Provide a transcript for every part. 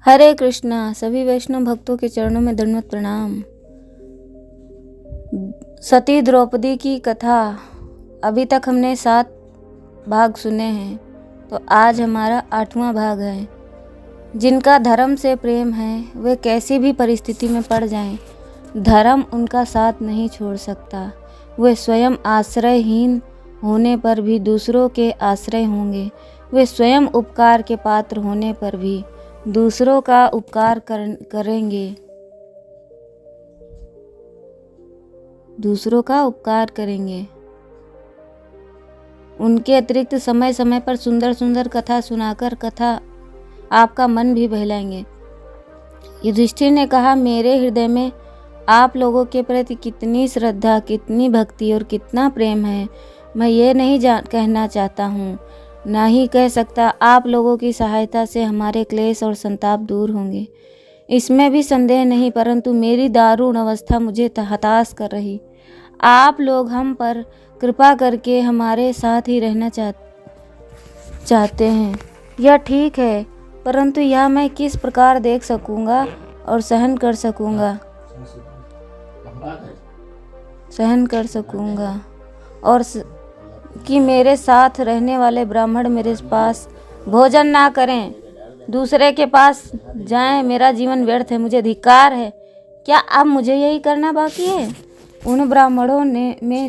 हरे कृष्णा। सभी वैष्णव भक्तों के चरणों में दंडवत प्रणाम। सती द्रौपदी की कथा अभी तक हमने 7 भाग सुने हैं, तो आज हमारा 8वां भाग है। जिनका धर्म से प्रेम है वे कैसी भी परिस्थिति में पड़ जाएं, धर्म उनका साथ नहीं छोड़ सकता। वे स्वयं आश्रयहीन होने पर भी दूसरों के आश्रय होंगे। वे स्वयं उपकार के पात्र होने पर भी दूसरों का उपकार करेंगे। दूसरों का उपकार करेंगे। उनके अतिरिक्त समय समय पर सुंदर सुंदर कथा सुनाकर आपका मन भी बहलाएंगे। युधिष्ठिर ने कहा, मेरे हृदय में आप लोगों के प्रति कितनी श्रद्धा, कितनी भक्ति और कितना प्रेम है, मैं ये नहीं कहना चाहता हूँ, ना ही कह सकता। आप लोगों की सहायता से हमारे क्लेश और संताप दूर होंगे, इसमें भी संदेह नहीं, परंतु मेरी दारुण अवस्था मुझे हताश कर रही। आप लोग हम पर कृपा करके हमारे साथ ही रहना चाहते हैं, यह ठीक है, परंतु यह मैं किस प्रकार देख सकूंगा और सहन कर सकूंगा और कि मेरे साथ रहने वाले ब्राह्मण मेरे पास भोजन ना करें, दूसरे के पास जाएं। मेरा जीवन व्यर्थ है, मुझे धिक्कार है। क्या अब मुझे यही करना बाकी है? उन ब्राह्मणों में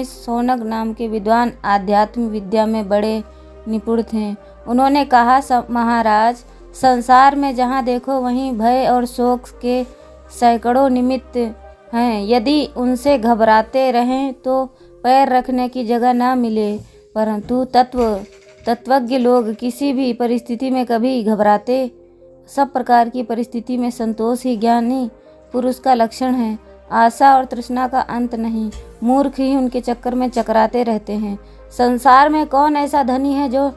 सौनक नाम के विद्वान आध्यात्म विद्या में बड़े निपुण थे। उन्होंने कहा, महाराज, संसार में जहाँ देखो वहीं भय और शोक के सैकड़ों निमित्त हैं। यदि उनसे घबराते रहें तो पैर रखने की जगह ना मिले, परंतु तत्वज्ञ लोग किसी भी परिस्थिति में कभी घबराते। सब प्रकार की परिस्थिति में संतोष ही ज्ञानी पुरुष का लक्षण है। आशा और तृष्णा का अंत नहीं। मूर्ख ही उनके चक्कर में चकराते रहते हैं। संसार में कौन ऐसा धनी है जो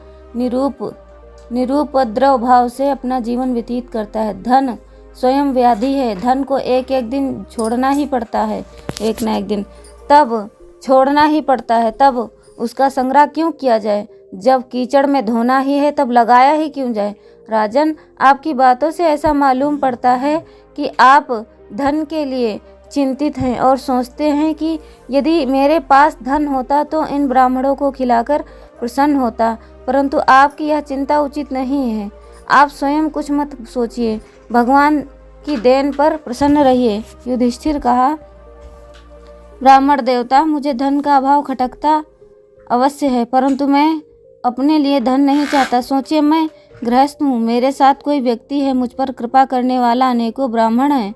निरुपद्रव भाव से अपना जीवन व्यतीत करता है? धन स्वयं व्याधि है। धन को एक दिन छोड़ना ही पड़ता है, एक ना एक दिन तब छोड़ना ही पड़ता है। तब उसका संग्रह क्यों किया जाए? जब कीचड़ में धोना ही है तब लगाया ही क्यों जाए? राजन, आपकी बातों से ऐसा मालूम पड़ता है कि आप धन के लिए चिंतित हैं और सोचते हैं कि यदि मेरे पास धन होता तो इन ब्राह्मणों को खिलाकर प्रसन्न होता, परंतु आपकी यह चिंता उचित नहीं है। आप स्वयं कुछ मत सोचिए, भगवान की देन पर प्रसन्न रहिए। युधिष्ठिर कहा, ब्राह्मण देवता, मुझे धन का अभाव खटकता अवश्य है, परंतु मैं अपने लिए धन नहीं चाहता। सोचिए, मैं गृहस्थ हूँ, मेरे साथ कोई व्यक्ति है, मुझ पर कृपा करने वाला अनेकों ब्राह्मण हैं।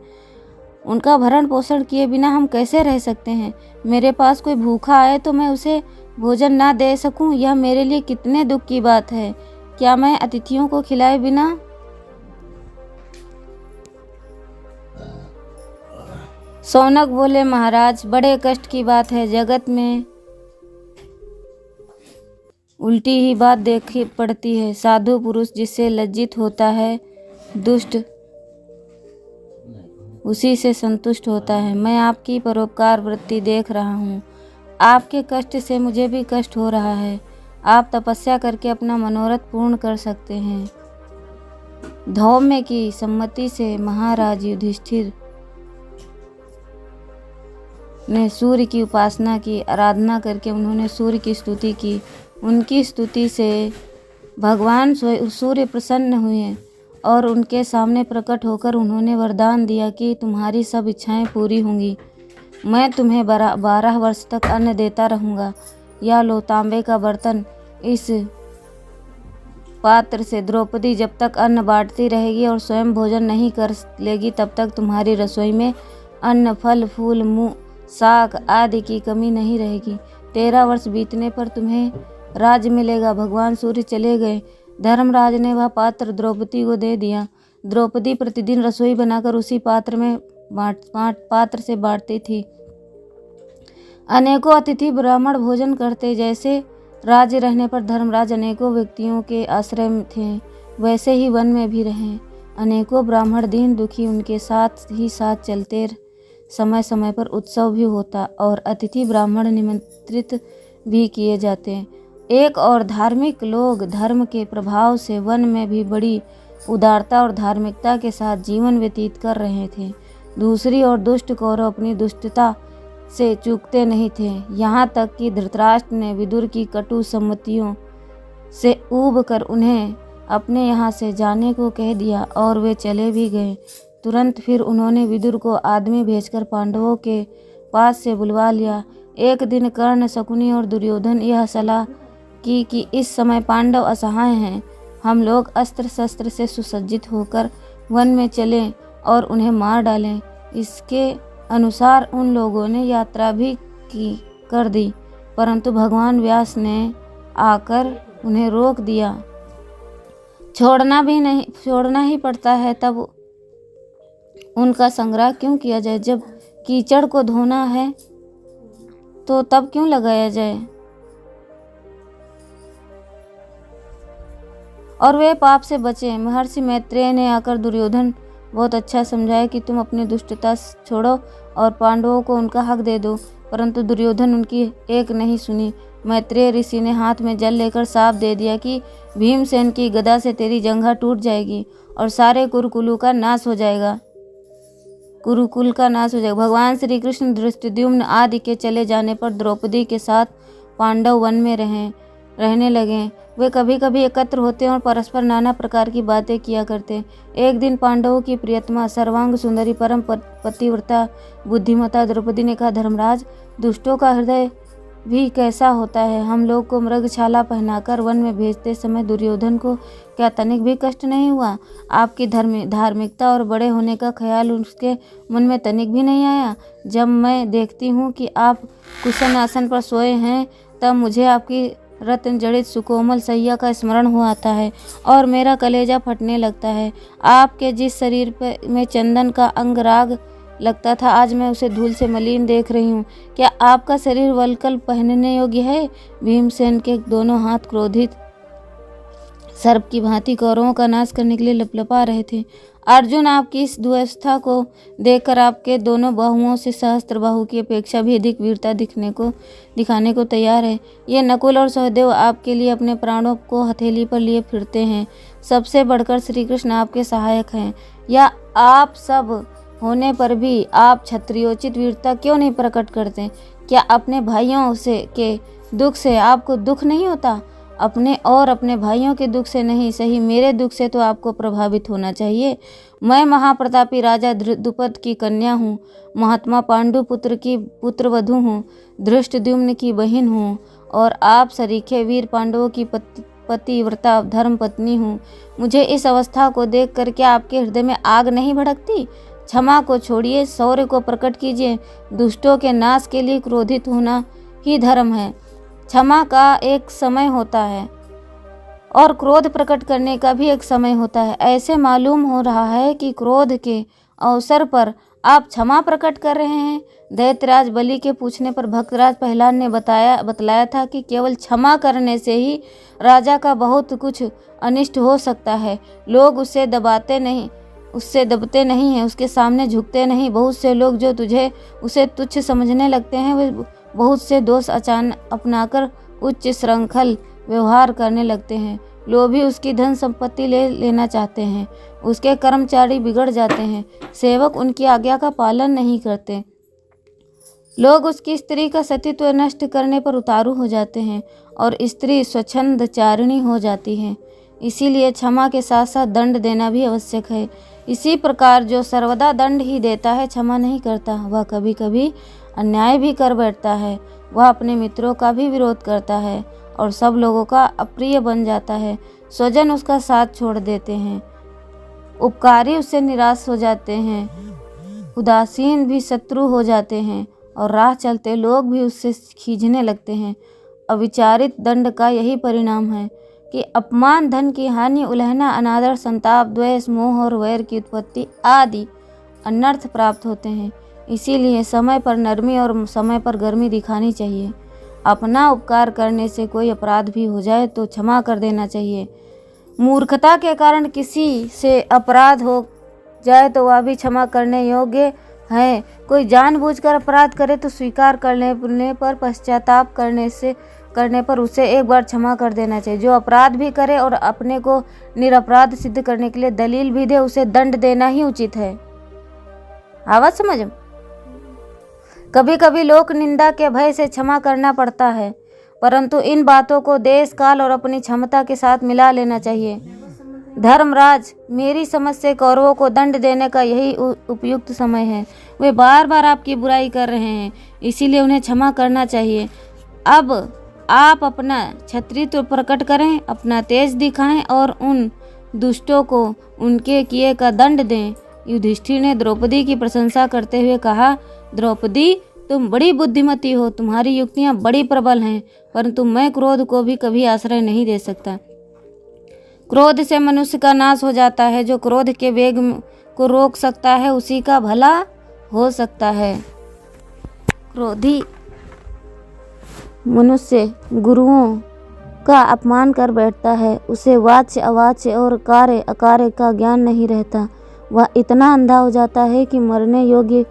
उनका भरण पोषण किए बिना हम कैसे रह सकते हैं? मेरे पास कोई भूखा आए तो मैं उसे भोजन ना दे सकूं, यह मेरे लिए कितने दुख की बात है। क्या मैं अतिथियों को खिलाए बिना? सौनक बोले, महाराज, बड़े कष्ट की बात है। जगत में उल्टी ही बात देखी पड़ती है। साधु पुरुष जिससे लज्जित होता है, दुष्ट उसी से संतुष्ट होता है। मैं आपकी परोपकार वृत्ति देख रहा हूँ। आपके कष्ट से मुझे भी कष्ट हो रहा है। आप तपस्या करके अपना मनोरथ पूर्ण कर सकते हैं। धौम्य की सम्मति से महाराज युधिष्ठिर ने सूर्य की उपासना की। आराधना करके उन्होंने सूर्य की स्तुति की। उनकी स्तुति से भगवान सूर्य प्रसन्न हुए और उनके सामने प्रकट होकर उन्होंने वरदान दिया कि तुम्हारी सब इच्छाएं पूरी होंगी। मैं तुम्हें 12 वर्ष तक अन्न देता रहूँगा। या लो तांबे का बर्तन, इस पात्र से द्रौपदी जब तक अन्न बांटती रहेगी और स्वयं भोजन नहीं कर लेगी, तब तक तुम्हारी रसोई में अन्न, फल, फूल, साग आदि की कमी नहीं रहेगी। 13 वर्ष बीतने पर तुम्हें राज्य मिलेगा। भगवान सूर्य चले गए। धर्मराज ने वह पात्र द्रौपदी को दे दिया। द्रौपदी प्रतिदिन रसोई बनाकर उसी पात्र से बांटती थी। अनेकों अतिथि ब्राह्मण भोजन करते। जैसे राज्य रहने पर धर्मराज अनेकों व्यक्तियों के आश्रय में थे, वैसे ही वन में भी रहे। अनेकों ब्राह्मण दीन दुखी उनके साथ ही साथ चलते। समय समय पर उत्सव भी होता और अतिथि ब्राह्मण निमंत्रित भी किए जाते हैं। एक और धार्मिक लोग धर्म के प्रभाव से वन में भी बड़ी उदारता और धार्मिकता के साथ जीवन व्यतीत कर रहे थे। दूसरी ओर दुष्ट कौरव अपनी दुष्टता से चूकते नहीं थे। यहाँ तक कि धृतराष्ट्र ने विदुर की कटु सम्मतियों से ऊब कर उन्हें अपने यहाँ से जाने को कह दिया और वे चले भी गए। तुरंत फिर उन्होंने विदुर को आदमी भेजकर पांडवों के पास से बुलवा लिया। एक दिन कर्ण, शकुनी और दुर्योधन यह सलाह की कि इस समय पांडव असहाय हैं, हम लोग अस्त्र शस्त्र से सुसज्जित होकर वन में चलें और उन्हें मार डालें। इसके अनुसार उन लोगों ने यात्रा भी कर दी, परंतु भगवान व्यास ने आकर उन्हें रोक दिया। छोड़ना ही पड़ता है, तब उनका संग्रह क्यों किया जाए? जब कीचड़ को धोना है तो तब क्यों लगाया जाए? और वे पाप से बचे। महर्षि मैत्रेय ने आकर दुर्योधन बहुत अच्छा समझाया कि तुम अपनी दुष्टता छोड़ो और पांडवों को उनका हक दे दो, परंतु दुर्योधन उनकी एक नहीं सुनी। मैत्रेय ऋषि ने हाथ में जल लेकर साप दे दिया कि भीमसेन की गदा से तेरी जंघा टूट जाएगी और सारे कुरुकुल का नाश हो जाएगा। भगवान श्री कृष्ण धृष्टद्युम्न आदि के चले जाने पर द्रौपदी के साथ पांडव वन में रहने लगे। वे कभी कभी एकत्र होते और परस्पर नाना प्रकार की बातें किया करते। एक दिन पांडवों की प्रियतमा, सर्वांग सुंदरी, परम पतिव्रता, बुद्धिमता द्रौपदी ने कहा, धर्मराज, दुष्टों का हृदय भी कैसा होता है। हम लोग को मृगछाला पहनाकर वन में भेजते समय दुर्योधन को क्या तनिक भी कष्ट नहीं हुआ? आपकी धार्मिकता और बड़े होने का ख्याल उसके मन में तनिक भी नहीं आया? जब मैं देखती हूँ कि आप कुशन आसन पर सोए हैं, तब मुझे आपकी रत्न जड़ित सुकोमल सैया का स्मरण हो आता है और मेरा कलेजा फटने लगता है। आपके जिस शरीर में चंदन का अंगराग लगता था, आज मैं उसे धूल से मलिन देख रही हूँ। क्या आपका शरीर वल्कल पहनने योग्य है? भीमसेन के दोनों हाथ क्रोधित सर्प की भांति कौरवों का नाश करने के लिए लपलपा रहे थे। अर्जुन आपकी इस दुअवस्था को देखकर आपके दोनों बाहुओं से सहस्त्र बाहु की अपेक्षा भी अधिक वीरता दिखाने को तैयार है। ये नकुल और सहदेव आपके लिए अपने प्राणों को हथेली पर लिए फिरते हैं। सबसे बढ़कर श्री कृष्ण आपके सहायक हैं। या आप सब होने पर भी आप क्षत्रियोचित वीरता क्यों नहीं प्रकट करते? क्या अपने भाइयों के दुख से आपको दुख नहीं होता? अपने भाइयों के दुख से नहीं, सही मेरे दुख से तो आपको प्रभावित होना चाहिए। मैं महाप्रतापी राजा द्रुपद की कन्या हूँ, महात्मा पांडु पुत्र की पुत्रवधू हूँ, धृष्टद्युम्न की बहन हूँ और आप सरीखे वीर पांडवों की पतिव्रता धर्म पत्नी हूँ। मुझे इस अवस्था को देख कर क्या आपके हृदय में आग नहीं भड़कती? क्षमा को छोड़िए, शौर्य को प्रकट कीजिए। दुष्टों के नाश के लिए क्रोधित होना ही धर्म है। क्षमा का एक समय होता है और क्रोध प्रकट करने का भी एक समय होता है। ऐसे मालूम हो रहा है कि क्रोध के अवसर पर आप क्षमा प्रकट कर रहे हैं। दैत्यराज बलि के पूछने पर भक्तराज पहलवान ने बतलाया था कि केवल क्षमा करने से ही राजा का बहुत कुछ अनिष्ट हो सकता है। लोग उससे दबते नहीं हैं, उसके सामने झुकते नहीं। बहुत से लोग जो उसे तुच्छ समझने लगते हैं, वे बहुत से दोष अपनाकर उच्च श्रृंखल व्यवहार करने लगते हैं। लोभी उसकी धन संपत्ति लेना चाहते हैं, उसके कर्मचारी बिगड़ जाते हैं, सेवक उनकी आज्ञा का पालन नहीं करते। लोग उसकी स्त्री का सतीत्व नष्ट करने पर उतारू हो जाते हैं और स्त्री स्वच्छंदचारिणी हो जाती है। इसीलिए क्षमा के साथ साथ दंड देना भी आवश्यक है। इसी प्रकार जो सर्वदा दंड ही देता है, क्षमा नहीं करता, वह कभी कभी अन्याय भी कर बैठता है। वह अपने मित्रों का भी विरोध करता है और सब लोगों का अप्रिय बन जाता है। स्वजन उसका साथ छोड़ देते हैं, उपकारी उससे निराश हो जाते हैं, उदासीन भी शत्रु हो जाते हैं और राह चलते लोग भी उससे खींचने लगते हैं। अविचारित दंड का यही परिणाम है कि अपमान, धन की हानि, उलहना, अनादर, संताप, द्वेष, मोह और वैर की उत्पत्ति आदि अनर्थ प्राप्त होते हैं। इसीलिए समय पर नरमी और समय पर गर्मी दिखानी चाहिए। अपना उपकार करने से कोई अपराध भी हो जाए तो क्षमा कर देना चाहिए। मूर्खता के कारण किसी से अपराध हो जाए तो वह भी क्षमा करने योग्य है। कोई जानबूझकर अपराध करे तो स्वीकार करने पर पश्चाताप करने से करने पर उसे एक बार क्षमा कर देना चाहिए। जो अपराध भी करे और अपने को निरपराध सिद्ध करने के लिए दलील भी दे, उसे दंड देना ही उचित है। आवाज समझ? कभी कभी लोक निंदा के भय से क्षमा करना पड़ता है, परंतु इन बातों को देश काल और अपनी क्षमता के साथ मिला लेना चाहिए। धर्मराज, मेरी समझ से कौरवों को दंड देने का यही उपयुक्त समय है। वे बार बार आपकी बुराई कर रहे हैं, इसीलिए उन्हें क्षमा करना चाहिए। अब आप अपना क्षत्रित्व प्रकट करें, अपना तेज दिखाएं और उन दुष्टों को उनके किए का दंड दें। युधिष्ठिर ने द्रौपदी की प्रशंसा करते हुए कहा, द्रौपदी, तुम बड़ी बुद्धिमती हो, तुम्हारी युक्तियां बड़ी प्रबल हैं, परंतु मैं क्रोध को भी कभी आश्रय नहीं दे सकता। क्रोध से मनुष्य का नाश हो जाता है। जो क्रोध के वेग को रोक सकता है, उसी का भला हो सकता है। क्रोधी मनुष्य गुरुओं का अपमान कर बैठता है। उसे वाच्य, अवाच्य और कार्य अकार्य का ज्ञान नहीं रहता। वह इतना अंधा हो जाता है कि मरने योग्य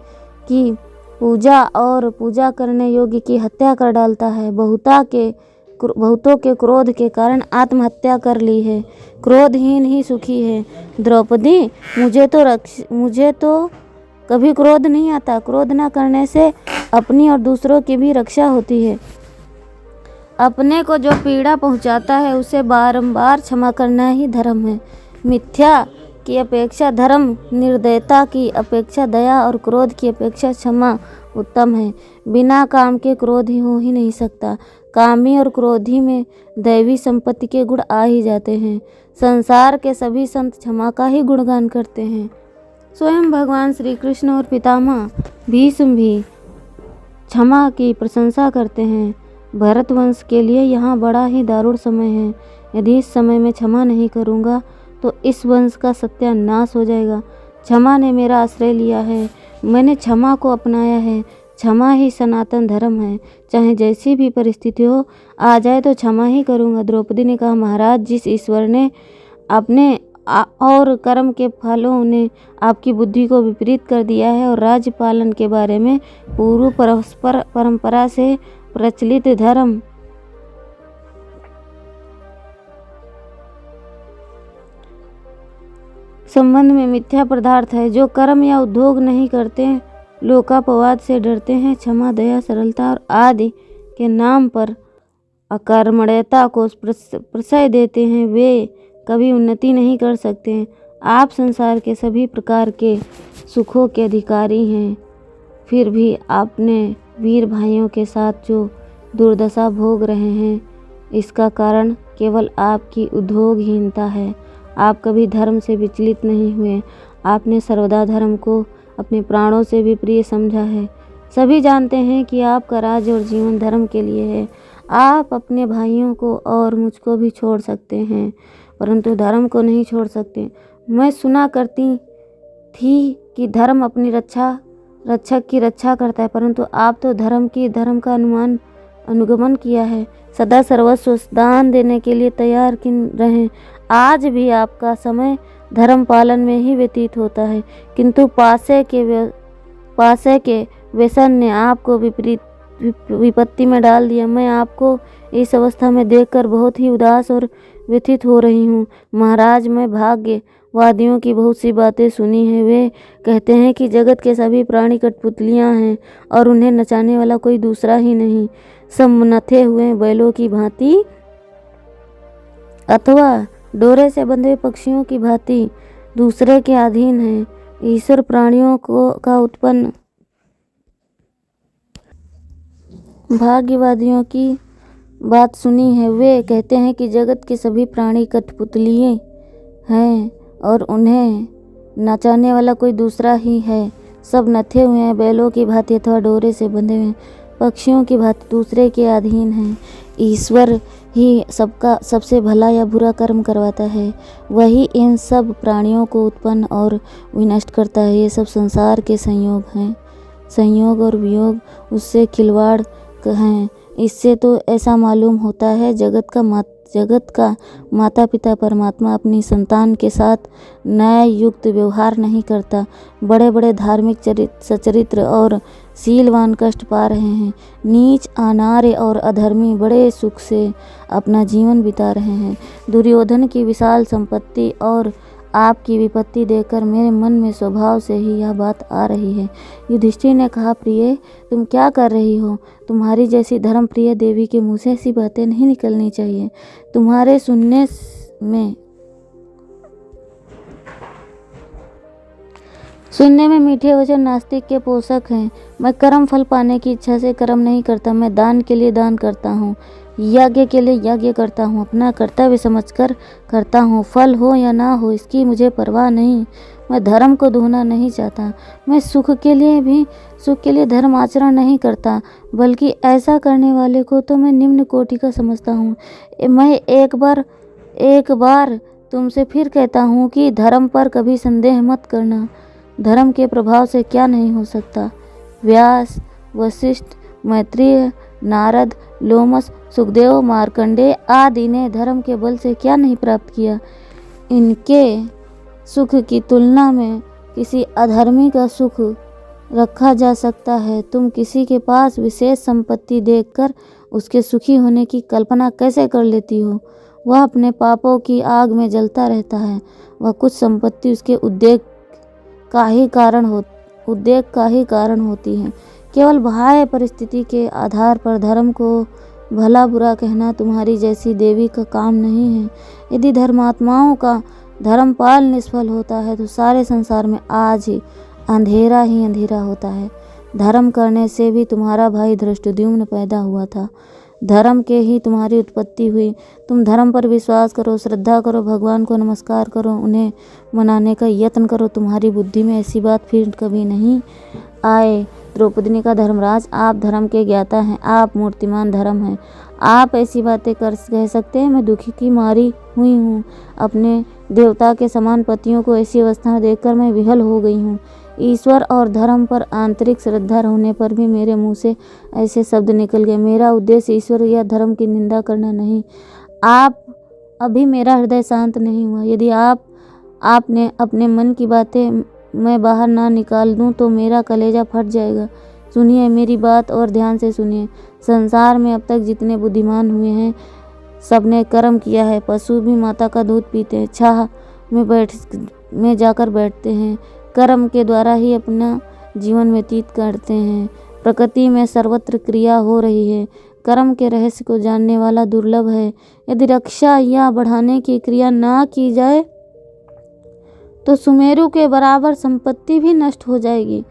की पूजा और पूजा करने योग्य की हत्या कर डालता है। बहुतों के क्रोध के कारण आत्महत्या कर ली है। क्रोधहीन ही सुखी है। द्रौपदी, मुझे तो कभी क्रोध नहीं आता। क्रोध न करने से अपनी और दूसरों की भी रक्षा होती है। अपने को जो पीड़ा पहुंचाता है, उसे बारंबार क्षमा करना ही धर्म है। मिथ्या की अपेक्षा धर्म, निर्दयता की अपेक्षा दया और क्रोध की अपेक्षा क्षमा उत्तम है। बिना काम के क्रोध ही हो ही नहीं सकता। कामी और क्रोधी में दैवी संपत्ति के गुण आ ही जाते हैं। संसार के सभी संत क्षमा का ही गुणगान करते हैं। स्वयं भगवान श्री कृष्ण और पितामह भीष्म भी क्षमा की प्रशंसा करते हैं। भरत वंश के लिए यहाँ बड़ा ही दारुण समय है। यदि इस समय में क्षमा नहीं करूँगा तो इस वंश का सत्यानाश हो जाएगा। क्षमा ने मेरा आश्रय लिया है, मैंने क्षमा को अपनाया है। क्षमा ही सनातन धर्म है। चाहे जैसी भी परिस्थिति हो आ जाए तो क्षमा ही करूँगा। द्रौपदी ने कहा, महाराज, जिस ईश्वर ने अपने और कर्म के फलों ने आपकी बुद्धि को विपरीत कर दिया है और राज्य पालन के बारे में पूर्व परंपरा से प्रचलित धर्म संबंध में मिथ्या पदार्थ है, जो कर्म या उद्योग नहीं करते, लोकापवाद से डरते हैं, क्षमा, दया, सरलता और आदि के नाम पर अकर्मण्यता को प्रश्रय देते हैं, वे कभी उन्नति नहीं कर सकते। आप संसार के सभी प्रकार के सुखों के अधिकारी हैं, फिर भी आपने वीर भाइयों के साथ जो दुर्दशा भोग रहे हैं, इसका कारण केवल आपकी उद्योगहीनता है। आप कभी धर्म से विचलित नहीं हुए। आपने सर्वदा धर्म को अपने प्राणों से भी प्रिय समझा है। सभी जानते हैं कि आपका राज्य और जीवन धर्म के लिए है। आप अपने भाइयों को और मुझको भी छोड़ सकते हैं, परंतु धर्म को नहीं छोड़ सकते। मैं सुना करती थी कि धर्म अपनी रक्षक की रक्षा करता है, परंतु आप तो धर्म का अनुगमन किया है। सदा सर्वस्व दान देने के लिए तैयार किन रहे। आज भी आपका समय धर्म पालन में ही व्यतीत होता है, किंतु पासे के व्यसन ने आपको विपत्ति में डाल दिया। मैं आपको इस अवस्था में देखकर बहुत ही उदास और व्यथित हो रही हूँ। महाराज, मैं भाग्यवादियों की बहुत सी बातें सुनी हैं। वे कहते हैं कि जगत के सभी प्राणी कठपुतलियाँ हैं और उन्हें नचाने वाला कोई दूसरा ही नहीं। सब नथे हुए बैलों की भांति अथवा डोरे से बंधे पक्षियों की भांति दूसरे के अधीन है। ईश्वर प्राणियों का उत्पन्न भाग्यवादियों की बात सुनी है। वे कहते हैं कि जगत के सभी प्राणी कठपुतलिए हैं और उन्हें नचाने वाला कोई दूसरा ही है। सब नथे हुए हैं बैलों की भांति अथवा डोरे से बंधे हुए पक्षियों की भांति दूसरे के अधीन हैं। ईश्वर ही सबका सबसे भला या बुरा कर्म करवाता है। वही इन सब प्राणियों को उत्पन्न और विनष्ट करता है। ये सब संसार के संयोग हैं। संयोग और वियोग उससे खिलवाड़ हैं। इससे तो ऐसा मालूम होता है जगत का माता पिता परमात्मा अपनी संतान के साथ न्याय युक्त व्यवहार नहीं करता। बड़े बड़े धार्मिक सचरित्र और शीलवान कष्ट पा रहे हैं। नीच, अनार्य और अधर्मी बड़े सुख से अपना जीवन बिता रहे हैं। दुर्योधन की विशाल संपत्ति और आपकी विपत्ति देखकर मेरे मन में स्वभाव से ही यह बात आ रही है। युधिष्ठिर ने कहा, प्रिय तुम क्या कर रही हो? तुम्हारी जैसी धर्म प्रिय देवी के मुँह से ऐसी बातें नहीं निकलनी चाहिए। तुम्हारे सुनने में मीठे वचन नास्तिक के पोषक हैं। मैं कर्म फल पाने की इच्छा से कर्म नहीं करता। मैं दान के लिए दान करता हूँ, यज्ञ के लिए यज्ञ करता हूँ, अपना कर्तव्य समझकर करता हूँ। फल हो या ना हो इसकी मुझे परवाह नहीं। मैं धर्म को धोना नहीं चाहता। मैं सुख के लिए धर्म आचरण नहीं करता, बल्कि ऐसा करने वाले को तो मैं निम्न कोटि का समझता हूँ। मैं एक बार तुमसे फिर कहता हूँ कि धर्म पर कभी संदेह मत करना। धर्म के प्रभाव से क्या नहीं हो सकता। व्यास, वशिष्ठ, मैत्रेय, नारद, लोमस, सुखदेव, मार्कंडेय आदि ने धर्म के बल से क्या नहीं प्राप्त किया। इनके सुख की तुलना में किसी अधर्मी का सुख रखा जा सकता है। तुम किसी के पास विशेष संपत्ति देखकर उसके सुखी होने की कल्पना कैसे कर लेती हो? वह अपने पापों की आग में जलता रहता है। वह कुछ संपत्ति उसके उद्वेग का ही कारण होती है। केवल बाह्य परिस्थिति के आधार पर धर्म को भला बुरा कहना तुम्हारी जैसी देवी का काम नहीं है। यदि धर्मात्माओं का धर्मपाल निष्फल होता है तो सारे संसार में आज ही अंधेरा होता है। धर्म करने से भी तुम्हारा भाई धृष्टद्युम्न पैदा हुआ था। धर्म के ही तुम्हारी उत्पत्ति हुई। तुम धर्म पर विश्वास करो, श्रद्धा करो, भगवान को नमस्कार करो, उन्हें मनाने का यत्न करो। तुम्हारी बुद्धि में ऐसी बात फिर कभी नहीं आए। द्रौपदी ने कहा, धर्मराज आप धर्म के ज्ञाता हैं, आप मूर्तिमान धर्म हैं, आप ऐसी बातें कह सकते हैं? मैं दुखी की मारी हुई हूँ। अपने देवता के समान पतियों को ऐसी अवस्था में देखकर मैं विहल हो गई हूँ। ईश्वर और धर्म पर आंतरिक श्रद्धा होने पर भी मेरे मुंह से ऐसे शब्द निकल गए। मेरा उद्देश्य ईश्वर या धर्म की निंदा करना नहीं। अभी मेरा हृदय शांत नहीं हुआ। यदि आपने अपने मन की बातें मैं बाहर ना निकाल दूं तो मेरा कलेजा फट जाएगा। सुनिए मेरी बात और ध्यान से सुनिए। संसार में अब तक जितने बुद्धिमान हुए हैं सबने कर्म किया है। पशु भी माता का दूध पीते हैं, छाह में जाकर बैठते हैं, कर्म के द्वारा ही अपना जीवन व्यतीत करते हैं। प्रकृति में सर्वत्र क्रिया हो रही है। कर्म के रहस्य को जानने वाला दुर्लभ है। यदि रक्षा या बढ़ाने की क्रिया ना की जाए तो सुमेरु के बराबर संपत्ति भी नष्ट हो जाएगी।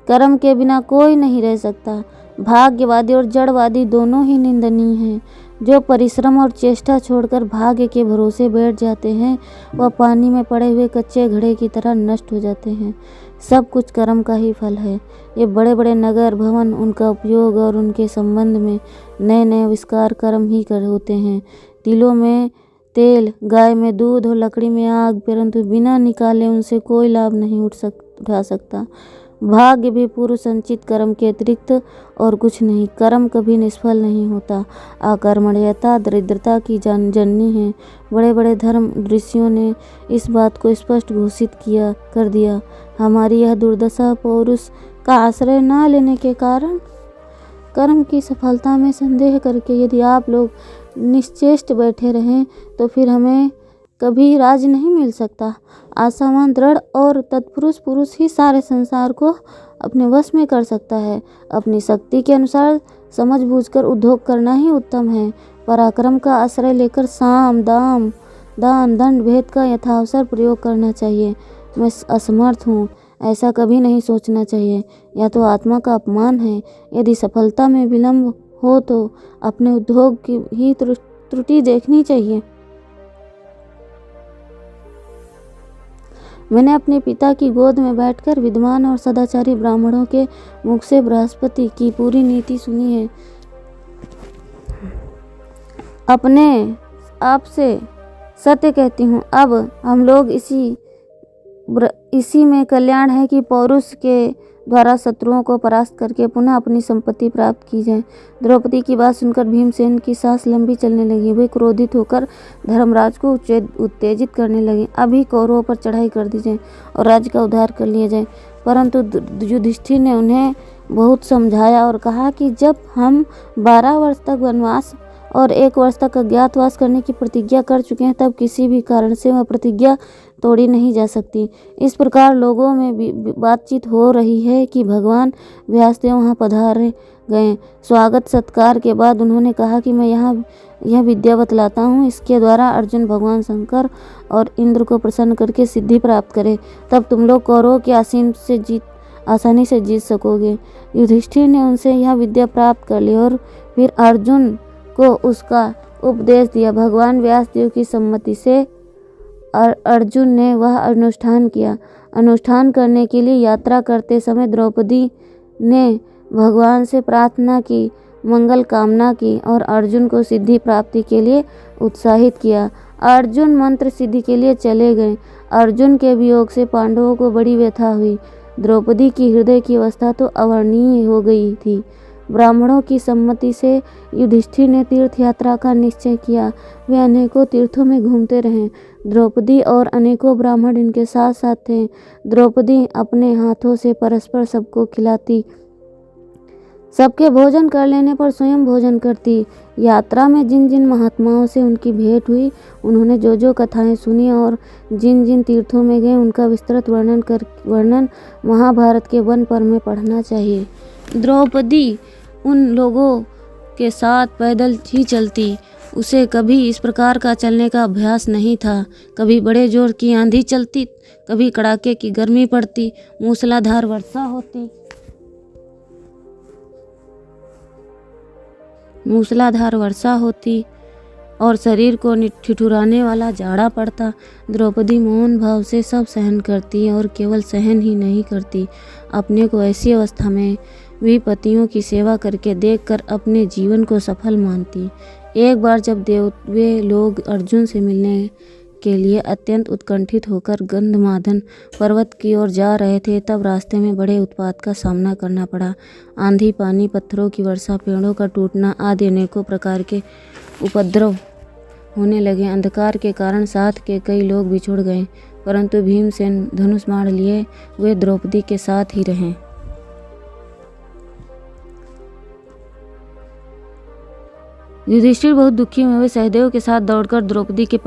कर्म के बिना कोई नहीं रह सकता। भाग्यवादी और जड़वादी दोनों ही निंदनीय हैं। जो परिश्रम और चेष्टा छोड़कर भाग्य के भरोसे बैठ जाते हैं वह पानी में पड़े हुए कच्चे घड़े की तरह नष्ट हो जाते हैं। सब कुछ कर्म का ही फल है। ये बड़े बड़े नगर भवन, उनका उपयोग और उनके संबंध में नए नए आविष्कार कर्म ही होते हैं। तिलों में तेल, गाय में दूध और लकड़ी में आग, परंतु बिना निकाले उनसे कोई लाभ नहीं उठा सकता। भाग्य भी पूर्व संचित कर्म के अतिरिक्त और कुछ नहीं। कर्म कभी निष्फल नहीं होता। अकर्मण्यता दरिद्रता की जननी है। बड़े बड़े धर्म ऋषियों ने इस बात को स्पष्ट घोषित कर दिया। हमारी यह दुर्दशा पौरुष का आश्रय न लेने के कारण, कर्म की सफलता में संदेह करके यदि आप लोग निश्चेष्ट बैठे रहें तो फिर हमें कभी राज नहीं मिल सकता। आशावान, दृढ़ और तत्पुरुष पुरुष ही सारे संसार को अपने वश में कर सकता है। अपनी शक्ति के अनुसार समझ बूझकर उद्योग करना ही उत्तम है। पराक्रम का आश्रय लेकर साम, दाम, दान, दंड भेद का यथावसर प्रयोग करना चाहिए। मैं असमर्थ हूँ ऐसा कभी नहीं सोचना चाहिए। यह तो आत्मा का अपमान है। यदि सफलता में विलंब हो तो अपने उद्योग की ही त्रुटि देखनी चाहिए। मैंने अपने पिता की गोद में बैठकर विद्वान और सदाचारी ब्राह्मणों के मुख से बृहस्पति की पूरी नीति सुनी है। अपने आप से सत्य कहती हूँ, अब हम लोग इसी में कल्याण है कि पौरुष के द्वारा शत्रुओं को परास्त करके पुनः अपनी संपत्ति प्राप्त की जाए। द्रौपदी की बात सुनकर भीमसेन की सांस लंबी चलने लगी। वे क्रोधित होकर धर्मराज को उत्तेजित करने लगे। अभी कौरवों पर चढ़ाई कर दी जाए और राज्य का उद्धार कर लिया जाए। परंतु युधिष्ठिर ने उन्हें बहुत समझाया और कहा कि जब हम 12 वर्ष तक वनवास और 1 वर्ष तक अज्ञातवास करने की प्रतिज्ञा कर चुके हैं, तब किसी भी कारण से वह प्रतिज्ञा तोड़ी नहीं जा सकती। इस प्रकार लोगों में बातचीत हो रही है कि भगवान व्यासदेव वहाँ पधारे गए। स्वागत सत्कार के बाद उन्होंने कहा कि मैं यह विद्या बतलाता हूँ, इसके द्वारा अर्जुन भगवान शंकर और इंद्र को प्रसन्न करके सिद्धि प्राप्त करे, तब तुम लोग कौरवों की आसानी से जीत सकोगे। युधिष्ठिर ने उनसे यह विद्या प्राप्त कर ली और फिर अर्जुन को उसका उपदेश दिया। भगवान व्यासदेव की सम्मति से अर्जुन ने वह अनुष्ठान किया। अनुष्ठान करने के लिए यात्रा करते समय द्रौपदी ने भगवान से प्रार्थना की, मंगल कामना की और अर्जुन को सिद्धि प्राप्ति के लिए उत्साहित किया। अर्जुन मंत्र सिद्धि के लिए चले गए। अर्जुन के वियोग से पांडवों को बड़ी व्यथा हुई। द्रौपदी की हृदय की अवस्था तो अवर्णनीय हो गई थी। ब्राह्मणों की सम्मति से युधिष्ठिर ने तीर्थ यात्रा का निश्चय किया। वे अनेकों तीर्थों में घूमते रहे। द्रौपदी और अनेकों ब्राह्मण इनके साथ साथ थे। द्रौपदी अपने हाथों से परस्पर सबको खिलाती, सबके भोजन कर लेने पर स्वयं भोजन करती। यात्रा में जिन जिन महात्माओं से उनकी भेंट हुई, उन्होंने जो जो कथाएं सुनी और जिन जिन तीर्थों में गए, उनका विस्तृत वर्णन महाभारत के वन पर्व में पढ़ना चाहिए। द्रौपदी उन लोगों के साथ पैदल ही चलती। उसे कभी इस प्रकार का चलने का अभ्यास नहीं था। कभी बड़े जोर की आंधी चलती, कभी कड़ाके की गर्मी पड़ती, मूसलाधार वर्षा होती और शरीर को ठिठुराने वाला जाड़ा पड़ता। द्रौपदी मौन भाव से सब सहन करती और केवल सहन ही नहीं करती, अपने को ऐसी अवस्था में विपत्तियों की सेवा करके देखकर अपने जीवन को सफल मानती। एक बार जब वे लोग अर्जुन से मिलने के लिए अत्यंत उत्कंठित होकर गंधमादन पर्वत की ओर जा रहे थे, तब रास्ते में बड़े उत्पात का सामना करना पड़ा। आंधी, पानी, पत्थरों की वर्षा, पेड़ों का टूटना आदि अनेकों प्रकार के उपद्रव होने लगे। अंधकार के कारण साथ के कई लोग बिछुड़ गए, परंतु भीमसेन धनुष बाण लिए वे द्रौपदी के साथ ही रहे। युधिष्ठिर बहुत दुखी हुए। वे सहदेव के साथ दौड़कर द्रौपदी के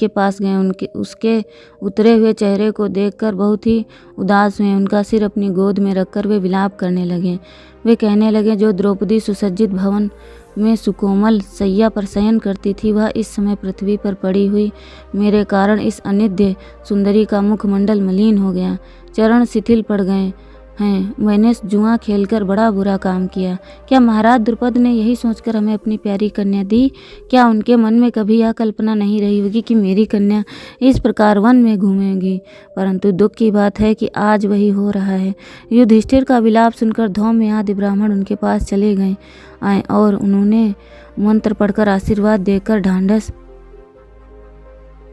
पास गए। उसके उतरे हुए चेहरे को देखकर बहुत ही उदास हुए। उनका सिर अपनी गोद में रखकर वे विलाप करने लगे। वे कहने लगे, जो द्रौपदी सुसज्जित भवन में सुकोमल शैया पर शयन करती थी, वह इस समय पृथ्वी पर पड़ी हुई मेरे कारण इस अनिद्य सुंदरी का मुखमंडल मलिन हो गया, चरण शिथिल पड़ गए हैं। मैंने जुआ खेलकर बड़ा बुरा काम किया। क्या महाराज द्रुपद ने यही सोचकर हमें अपनी प्यारी कन्या दी? क्या उनके मन में कभी यह कल्पना नहीं रही होगी कि मेरी कन्या इस प्रकार वन में घूमेगी? परंतु दुख की बात है कि आज वही हो रहा है। युधिष्ठिर का विलाप सुनकर धौम्य आदि ब्राह्मण उनके पास चले आए और उन्होंने मंत्र पढ़कर आशीर्वाद देकर ढांढस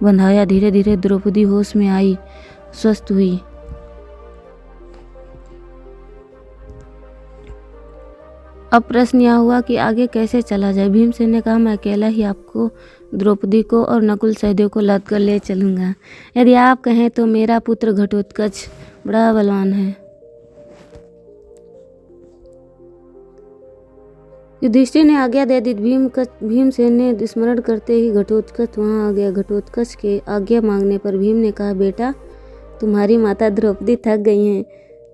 बंधाया। धीरे धीरे द्रौपदी होश में आई, स्वस्थ हुई। अब प्रश्न यह हुआ कि आगे कैसे चला जाए। भीमसेन ने कहा, मैं अकेला ही आपको, द्रौपदी को और नकुल सहदेव को लाद कर ले चलूँगा। यदि आप कहें तो मेरा पुत्र घटोत्कच बड़ा बलवान है। युधिष्ठिर ने आज्ञा दे दी। भीमसेन ने स्मरण करते ही घटोत्कच वहाँ आ गया। घटोत्कच के आज्ञा मांगने पर भीम ने कहा, बेटा तुम्हारी माता द्रौपदी थक गई हैं,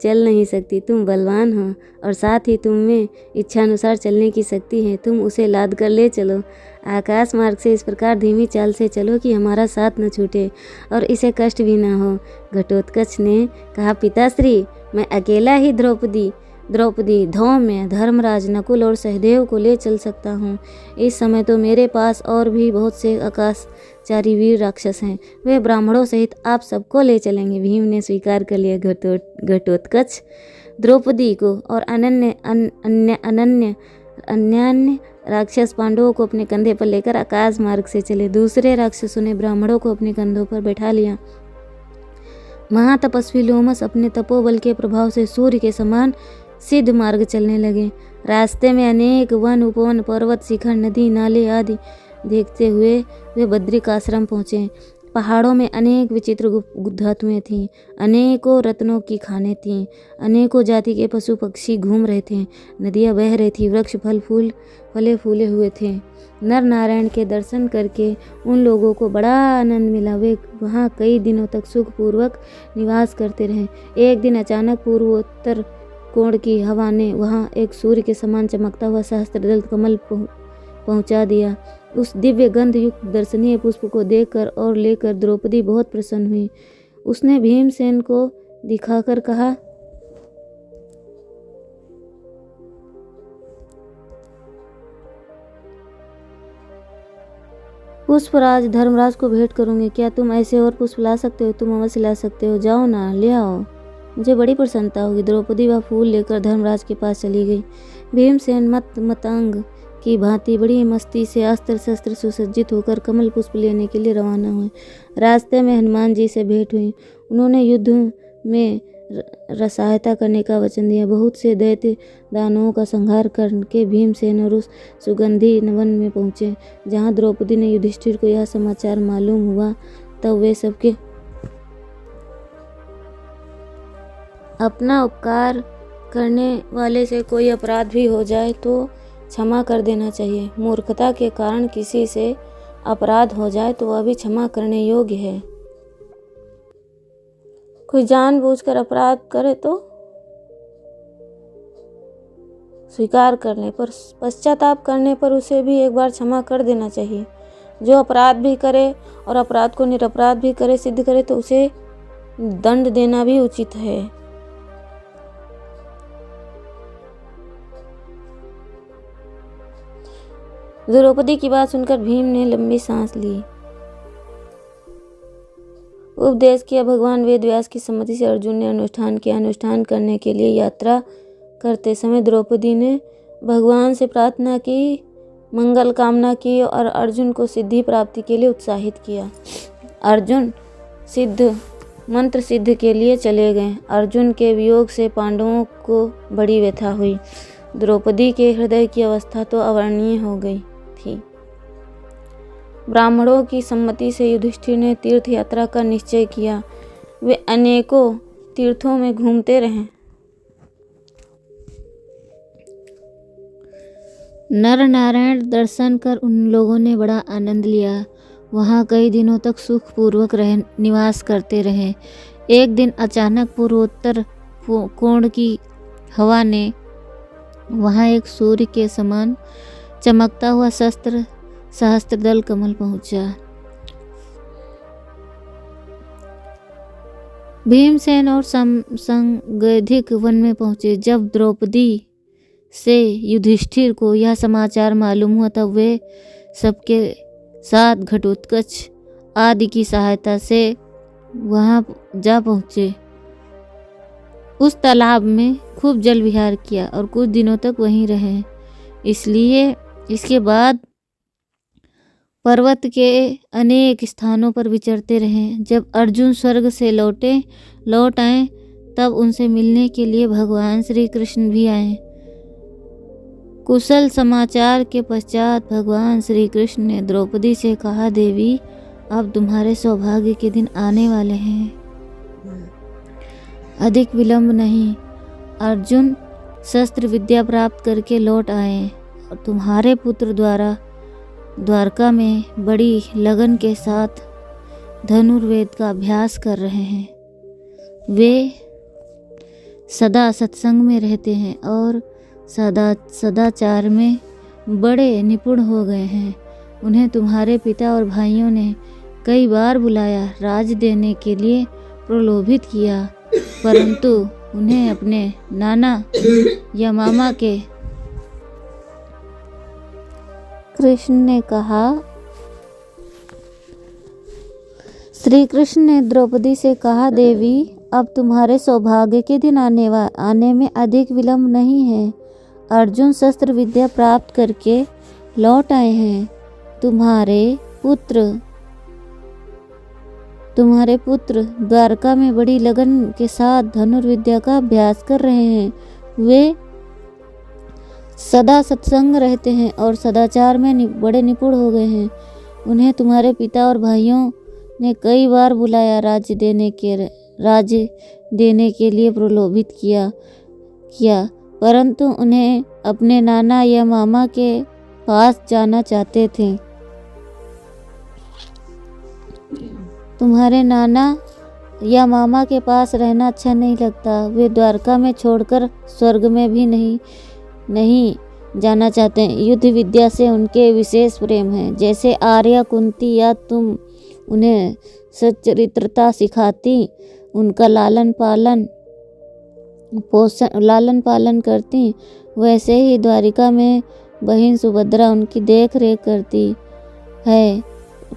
चल नहीं सकती। तुम बलवान हो और साथ ही तुम में इच्छानुसार चलने की शक्ति है। तुम उसे लाद कर ले चलो। आकाश मार्ग से इस प्रकार धीमी चाल से चलो कि हमारा साथ न छूटे और इसे कष्ट भी न हो। घटोत्कच ने कहा, पिताश्री मैं अकेला ही द्रौपदी, धौम्य, धर्मराज, नकुल और सहदेव को ले चल सकता हूँ। इस समय तो मेरे पास और भी बहुत से आकाशचारी वीर राक्षस हैं, वे ब्राह्मणों सहित आप सबको ले चलेंगे। भीम ने स्वीकार कर लिया। घटोत्कच द्रौपदी को और अन्य राक्षस पांडवों को अपने कंधे पर लेकर आकाश मार्ग से चले। दूसरे राक्षसों ने ब्राह्मणों को अपने कंधों पर बैठा लिया। महातपस्वी लोमस अपने तपोबल के प्रभाव से सूर्य के समान सिद्ध मार्ग चलने लगे। रास्ते में अनेक वन, उपवन, पर्वत, शिखर, नदी, नाले आदि देखते हुए वे बद्रिक आश्रम पहुँचे। पहाड़ों में अनेक विचित्र धातुएं थीं, अनेकों रत्नों की खानें थीं, अनेकों जाति के पशु पक्षी घूम रहे थे, नदियाँ बह रही थी, वृक्ष फले फूले हुए थे। नर नारायण के दर्शन करके उन लोगों को बड़ा आनंद मिला। वे वहाँ कई दिनों तक सुखपूर्वक निवास करते रहे। एक दिन अचानक पूर्वोत्तर कोण की हवा ने वहाँ एक सूर्य के समान चमकता हुआ सहस्त्रदल कमल पहुँचा दिया। उस दिव्य गंध युक्त दर्शनीय पुष्प को देखकर और लेकर द्रौपदी बहुत प्रसन्न हुई। उसने भीमसेन को दिखाकर कहा, पुष्पराज धर्मराज को भेंट करूंगी। क्या तुम ऐसे और पुष्प ला सकते हो? तुम अवश्य ला सकते हो, जाओ ना, ले आओ, मुझे बड़ी प्रसन्नता होगी। द्रौपदी वह फूल लेकर धर्मराज के पास चली गई। भीमसेन मतंग की भांति बड़ी मस्ती से अस्त्र शस्त्र सुसज्जित होकर कमल पुष्प लेने के लिए रवाना हुए। रास्ते में हनुमान जी से भेंट हुई। उन्होंने युद्ध में सहायता करने का वचन दिया। बहुत से दैत्य दानवों का संहार करके भीमसेन और उस सुगंधी वन में पहुँचे। जहाँ द्रौपदी ने युधिष्ठिर को यह समाचार मालूम हुआ, तब वे सबके अपना उपकार करने वाले से कोई अपराध भी हो जाए तो क्षमा कर देना चाहिए। मूर्खता के कारण किसी से अपराध हो जाए तो वह भी क्षमा करने योग्य है। कोई जानबूझकर अपराध करे तो स्वीकार करने पर, पश्चाताप करने पर उसे भी एक बार क्षमा कर देना चाहिए। जो अपराध भी करे और अपराध को निरपराध भी करे, सिद्ध करे, तो उसे दंड देना भी उचित है। द्रौपदी की बात सुनकर भीम ने लंबी सांस ली। उपदेश किया। भगवान वेद व्यास की सम्मति से अर्जुन ने अनुष्ठान किया। अनुष्ठान करने के लिए यात्रा करते समय द्रौपदी ने भगवान से प्रार्थना की, मंगल कामना की और अर्जुन को सिद्धि प्राप्ति के लिए उत्साहित किया। अर्जुन मंत्र सिद्ध के लिए चले गए। अर्जुन के वियोग से पांडवों को बड़ी व्यथा हुई। द्रौपदी के हृदय की अवस्था तो अवर्णनीय हो गई थी। ब्राह्मणों की सम्मति से युधिष्ठिर ने तीर्थ यात्रा का निश्चय किया। वे अनेकों तीर्थों में घूमते रहे। नर नारायण दर्शन कर उन लोगों ने बड़ा आनंद लिया। वहाँ कई दिनों तक सुखपूर्वक निवास करते रहे। एक दिन अचानक पूर्वोत्तर कोण की हवा ने वहाँ एक सूर्य के समान चमकता हुआ सहस्त्रदल कमल पहुँचा। भीमसेन और संगैधिक वन में पहुँचे। जब द्रौपदी से युधिष्ठिर को यह समाचार मालूम हुआ, तब वे सबके साथ घटोत्कच आदि की सहायता से वहाँ जा पहुँचे। उस तालाब में खूब जल विहार किया और कुछ दिनों तक वहीं रहे। इसलिए इसके बाद पर्वत के अनेक स्थानों पर विचरते रहे। जब अर्जुन स्वर्ग से लौट आए, तब उनसे मिलने के लिए भगवान श्री कृष्ण भी आए। कुशल समाचार के पश्चात भगवान श्री कृष्ण ने द्रौपदी से कहा, देवी, अब तुम्हारे सौभाग्य के दिन आने वाले हैं। अधिक विलंब नहीं। अर्जुन शस्त्र विद्या प्राप्त करके लौट आए और तुम्हारे पुत्र द्वारा द्वारका में बड़ी लगन के साथ धनुर्वेद का अभ्यास कर रहे हैं। वे सदा सत्संग में रहते हैं और सदाचार में बड़े निपुण हो गए हैं। उन्हें तुम्हारे पिता और भाइयों ने कई बार बुलाया, राज देने के लिए प्रलोभित किया, परंतु उन्हें अपने नाना या मामा के कृष्ण ने कहा। श्री कृष्ण ने द्रौपदी से कहा, देवी, अब तुम्हारे सौभाग्य के दिन आने में अधिक विलंब नहीं है। अर्जुन शस्त्र विद्या प्राप्त करके लौट आए हैं। तुम्हारे पुत्र द्वारका में बड़ी लगन के साथ धनुर्विद्या का अभ्यास कर रहे हैं। वे सदा सत्संग रहते हैं और सदाचार में बड़े निपुण हो गए हैं। उन्हें तुम्हारे पिता और भाइयों ने कई बार बुलाया, राज्य देने के लिए प्रलोभित किया, परंतु उन्हें अपने नाना या मामा के पास जाना चाहते थे। तुम्हारे नाना या मामा के पास रहना अच्छा नहीं लगता। वे द्वारका में छोड़कर स्वर्ग में भी नहीं जाना चाहते। युद्ध विद्या से उनके विशेष प्रेम है। जैसे आर्या, कुंती या तुम उन्हें सच्चरित्रता सिखाती, उनका लालन पालन करती, वैसे ही द्वारिका में बहन सुभद्रा उनकी देख रेख करती है।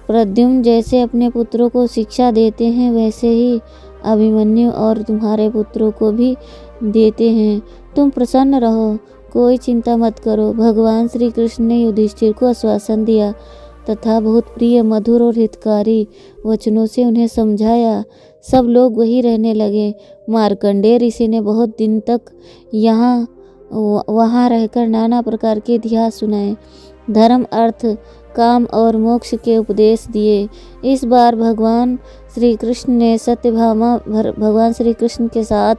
प्रद्युम्न जैसे अपने पुत्रों को शिक्षा देते हैं, वैसे ही अभिमन्यु और तुम्हारे पुत्रों को भी देते हैं। तुम प्रसन्न रहो, कोई चिंता मत करो। भगवान श्री कृष्ण ने युधिष्ठिर को आश्वासन दिया तथा बहुत प्रिय, मधुर और हितकारी वचनों से उन्हें समझाया। सब लोग वहीं रहने लगे। मार्कंडेय ऋषि ने बहुत दिन तक वहाँ रहकर नाना प्रकार के इतिहास सुनाए, धर्म, अर्थ, काम और मोक्ष के उपदेश दिए। इस बार भगवान श्री कृष्ण के साथ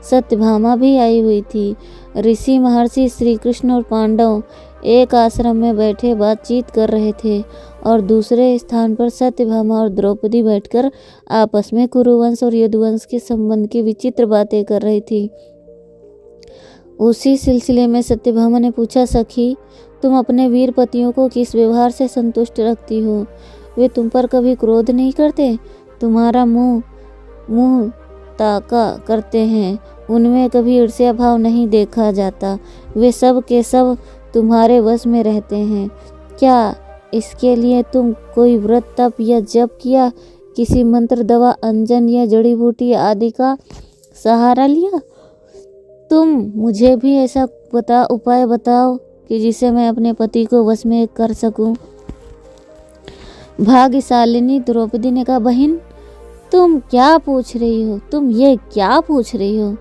सत्यभामा भी आई हुई थी। ऋषि महर्षि श्री कृष्ण और पांडव एक आश्रम में बैठे बातचीत कर रहे थे और दूसरे स्थान पर सत्यभामा और द्रौपदी बैठकर आपस में कुरुवंश और यदुवंश के संबंध की विचित्र बातें कर रही थी। उसी सिलसिले में सत्यभामा ने पूछा, सखी, तुम अपने वीर पतियों को किस व्यवहार से संतुष्ट रखती हो? वे तुम पर कभी क्रोध नहीं करते? तुम्हारा मुंह ताका करते हैं, उनमें कभी ईर्ष्या भाव नहीं देखा जाता। वे सब के सब तुम्हारे वश में रहते हैं। क्या इसके लिए तुम कोई व्रत, तप या जप किया? किसी मंत्र, दवा, अंजन या जड़ी बूटी आदि का सहारा लिया? तुम मुझे भी ऐसा उपाय बताओ कि जिसे मैं अपने पति को वश में कर सकूं। भाग्यशालिनी द्रौपदी ने कहा, बहन, तुम क्या पूछ रही हो? तुम ये क्या पूछ रही हो?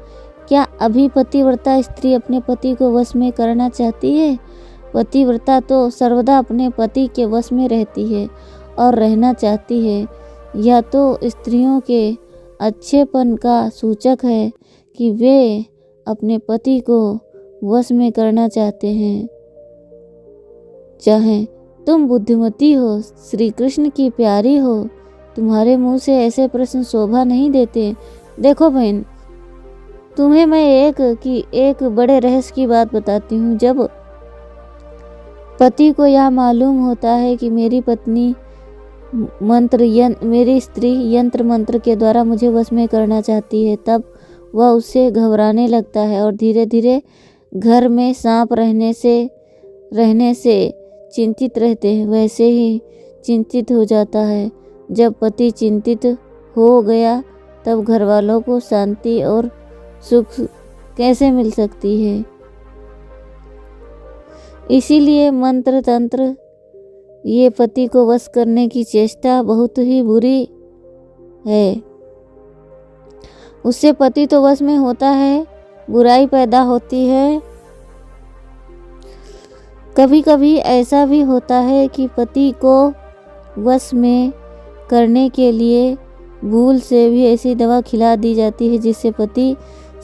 क्या अभी पतिव्रता स्त्री अपने पति को वश में करना चाहती है? पतिव्रता तो सर्वदा अपने पति के वश में रहती है और रहना चाहती है। यह तो स्त्रियों के अच्छेपन का सूचक है कि वे अपने पति को वश में करना चाहते हैं। चाहे तुम बुद्धिमती हो, श्री कृष्ण की प्यारी हो, तुम्हारे मुंह से ऐसे प्रश्न शोभा नहीं देते। देखो बहन, तुम्हें मैं एक बड़े रहस्य की बात बताती हूँ। जब पति को यह मालूम होता है कि मेरी पत्नी मेरी स्त्री यंत्र मंत्र के द्वारा मुझे वश में करना चाहती है, तब वह उससे घबराने लगता है और धीरे धीरे घर में सांप रहने से चिंतित रहते हैं, वैसे ही चिंतित हो जाता है। जब पति चिंतित हो गया, तब घर वालों को शांति और सुख कैसे मिल सकती है? इसीलिए मंत्र तंत्र, ये पति को वश करने की चेष्टा बहुत ही बुरी है। उससे पति तो वश में होता है, बुराई पैदा होती है। कभी कभी ऐसा भी होता है कि पति को वश में करने के लिए भूल से भी ऐसी दवा खिला दी जाती है जिससे पति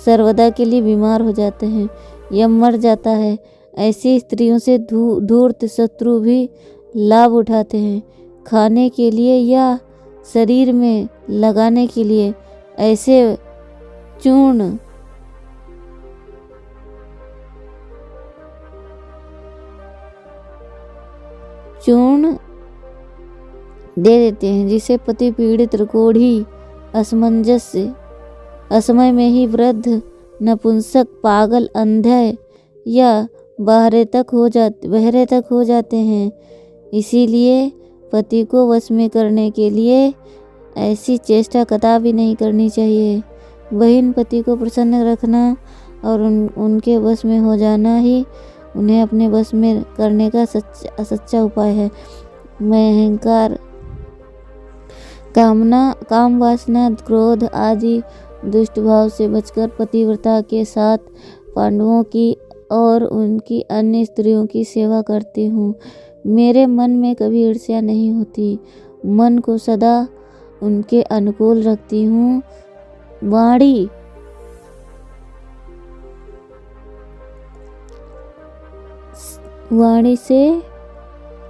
सर्वदा के लिए बीमार हो जाते हैं या मर जाता है। ऐसी स्त्रियों से धूर्त शत्रु भी लाभ उठाते हैं। खाने के लिए या शरीर में लगाने के लिए ऐसे चूर्ण दे देते हैं, जिसे पति पीड़ित, कोढ़ी, असमय में ही वृद्ध, नपुंसक, पागल, अंधे या बहरे तक हो जाते हैं। इसीलिए पति को वश में करने के लिए ऐसी चेष्टा कदापि नहीं करनी चाहिए। बहन, पति को प्रसन्न रखना और उनके वश में हो जाना ही उन्हें अपने वश में करने का सच्चा उपाय है। मैं अहंकार, काम वासना, क्रोध आदि दुष्ट भाव से बचकर पतिव्रता के साथ पांडवों की और उनकी अन्य स्त्रियों की सेवा करती हूँ। मेरे मन में कभी ईर्ष्या नहीं होती। मन को सदा उनके अनुकूल रखती हूँ। वाणी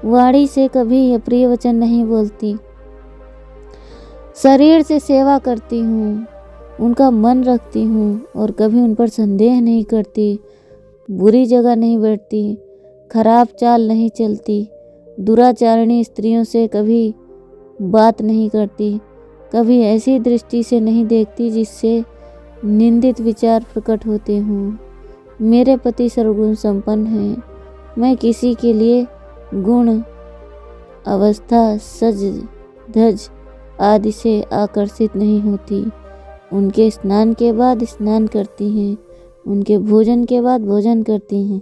वाणी से कभी अप्रिय वचन नहीं बोलती। शरीर से सेवा करती हूँ, उनका मन रखती हूँ और कभी उन पर संदेह नहीं करती। बुरी जगह नहीं बैठती, खराब चाल नहीं चलती, दुराचारणी स्त्रियों से कभी बात नहीं करती, कभी ऐसी दृष्टि से नहीं देखती जिससे निंदित विचार प्रकट होते हों। मेरे पति सर्वगुण संपन्न हैं। मैं किसी के लिए गुण, अवस्था, सज धज आदि से आकर्षित नहीं होती। उनके स्नान के बाद स्नान करती हैं, उनके भोजन के बाद भोजन करती हैं,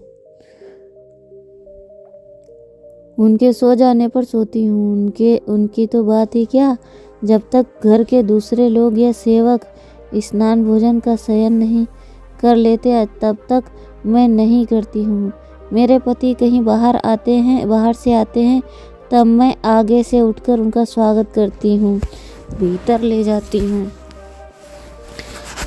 उनके सो जाने पर सोती हूँ। उनकी तो बात ही क्या, जब तक घर के दूसरे लोग या सेवक स्नान भोजन का शयन नहीं कर लेते तब तक मैं नहीं करती हूँ। मेरे पति कहीं बाहर से आते हैं तब मैं आगे से उठकर उनका स्वागत करती हूँ, भीतर ले जाती हूँ,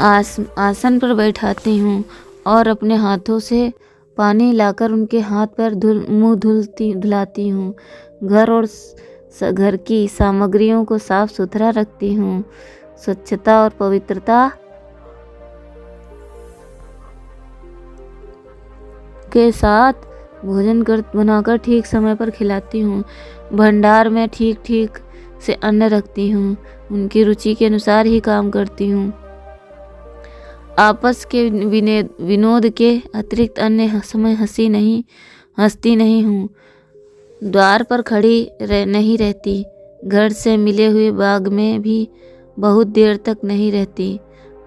आसन पर बैठाती हूँ और अपने हाथों से पानी लाकर उनके हाथ पैर मुँह धुलाती हूँ। घर और घर की सामग्रियों को साफ सुथरा रखती हूँ। स्वच्छता और पवित्रता के साथ भोजन बनाकर ठीक समय पर खिलाती हूँ। भंडार में ठीक से अन्न रखती हूँ। उनकी रुचि के अनुसार ही काम करती हूँ। आपस के विनोद के अतिरिक्त अन्य समय हंसती नहीं हूँ। द्वार पर खड़ी नहीं रहती। घर से मिले हुए बाग में भी बहुत देर तक नहीं रहती।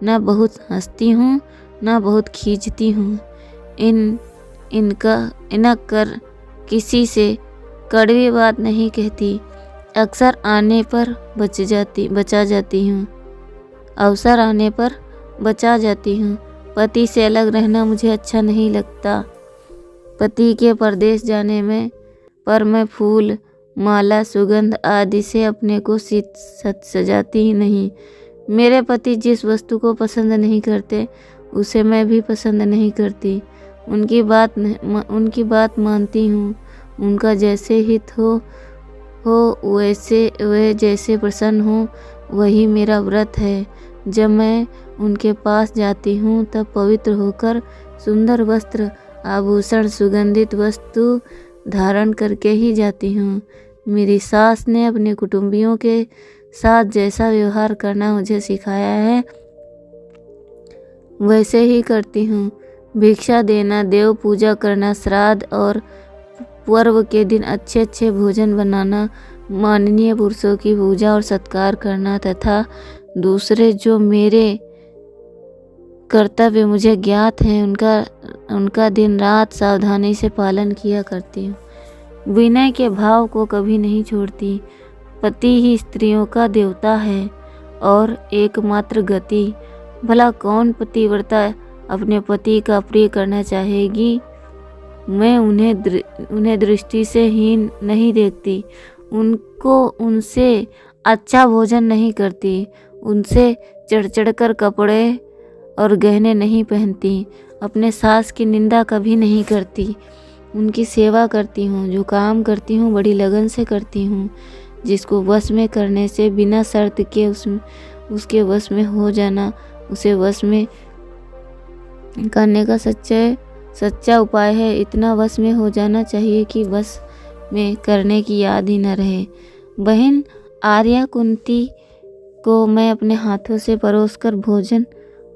न बहुत हंसती हूँ न बहुत खींचती हूँ। इनका कर किसी से कड़वी बात नहीं कहती। अक्सर आने पर बचा जाती हूँ। अवसर आने पर बचा जाती हूँ। पति से अलग रहना मुझे अच्छा नहीं लगता। पति के परदेश जाने में पर मैं फूल, माला, सुगंध आदि से अपने को सजाती ही नहीं। मेरे पति जिस वस्तु को पसंद नहीं करते उसे मैं भी पसंद नहीं करती। उनकी बात मानती हूँ। उनका जैसे हित हो वह जैसे प्रसन्न हो वही मेरा व्रत है। जब मैं उनके पास जाती हूँ तब पवित्र होकर सुंदर वस्त्र, आभूषण, सुगंधित वस्तु धारण करके ही जाती हूँ। मेरी सास ने अपने कुटुंबियों के साथ जैसा व्यवहार करना मुझे सिखाया है वैसे ही करती हूँ। भिक्षा देना, देव पूजा करना, श्राद्ध और पर्व के दिन अच्छे भोजन बनाना, माननीय पुरुषों की पूजा और सत्कार करना तथा दूसरे जो मेरे कर्तव्य मुझे ज्ञात हैं उनका दिन रात सावधानी से पालन किया करती हूँ। विनय के भाव को कभी नहीं छोड़ती। पति ही स्त्रियों का देवता है और एकमात्र गति। भला कौन पतिव्रता अपने पति का प्रिय करना चाहेगी। मैं उन्हें दृष्टि से हीन नहीं देखती। उनसे अच्छा भोजन नहीं करती। उनसे चढ़ कर कपड़े और गहने नहीं पहनती। अपने सास की निंदा कभी नहीं करती। उनकी सेवा करती हूँ। जो काम करती हूँ बड़ी लगन से करती हूँ। जिसको वश में करने से बिना शर्त के उसके वश में हो जाना उसे वश में करने का सच्चा उपाय है। इतना वश में हो जाना चाहिए कि वश में करने की याद ही न रहे। बहन आर्या कुंती को मैं अपने हाथों से परोसकर भोजन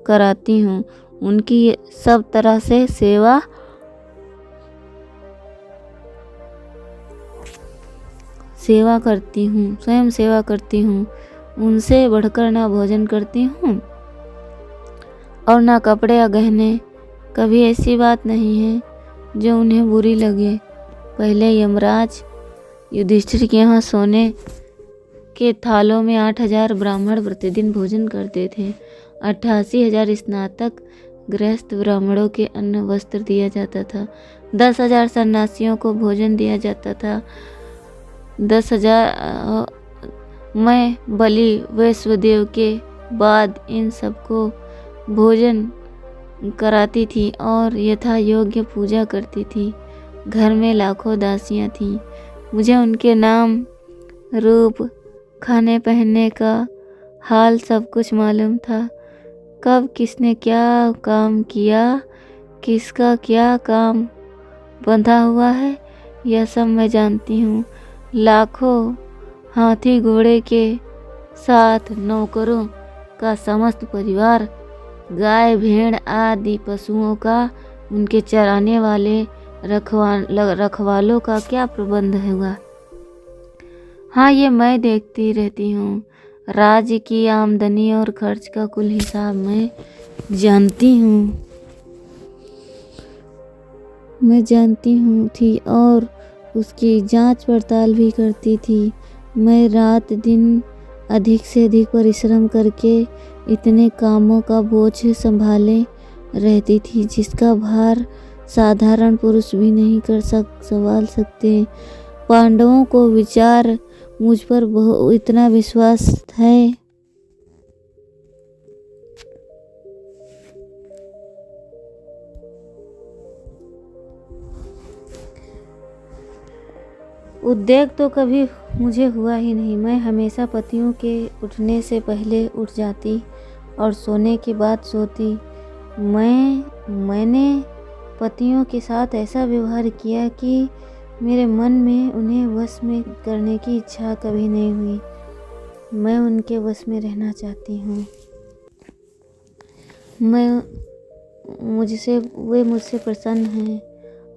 कराती हूँ। उनकी सब तरह से सेवा करती हूँ, स्वयं सेवा करती हूँ। उनसे बढ़कर ना भोजन करती हूँ और ना कपड़े या गहने। कभी ऐसी बात नहीं है जो उन्हें बुरी लगे। पहले यमराज युधिष्ठिर के यहाँ सोने के थालों में 8,000 ब्राह्मण प्रतिदिन भोजन करते थे। 88,000 स्नातक गृहस्थ ब्राह्मणों के अन्न वस्त्र दिया जाता था। 10,000 सन्यासियों को भोजन दिया जाता था। मैं बलि वैश्वदेव के बाद इन सबको भोजन कराती थी और यथा योग्य पूजा करती थी। घर में लाखों दासियां थीं। मुझे उनके नाम, रूप, खाने पहनने का हाल सब कुछ मालूम था। कब किसने क्या काम किया, किसका क्या काम बंधा हुआ है, यह सब मैं जानती हूँ। लाखों हाथी घोड़े के साथ नौकरों का समस्त परिवार, गाय भेड़ आदि पशुओं का, उनके चराने वाले रखवालों का क्या प्रबंध होगा। हाँ, ये मैं देखती रहती हूँ। राज्य की आमदनी और खर्च का कुल हिसाब मैं जानती हूँ थी और उसकी जांच पड़ताल भी करती थी। मैं रात दिन अधिक से अधिक परिश्रम करके इतने कामों का बोझ संभाले रहती थी जिसका भार साधारण पुरुष भी नहीं संभाल सकते। पांडवों को विचार मुझ पर इतना विश्वास है। उद्वेग तो कभी मुझे हुआ ही नहीं। मैं हमेशा पतियों के उठने से पहले उठ जाती और सोने के बाद सोती। मैंने पतियों के साथ ऐसा व्यवहार किया कि मेरे मन में उन्हें वश में करने की इच्छा कभी नहीं हुई। मैं उनके वश में रहना चाहती हूँ। वे मुझसे प्रसन्न हैं।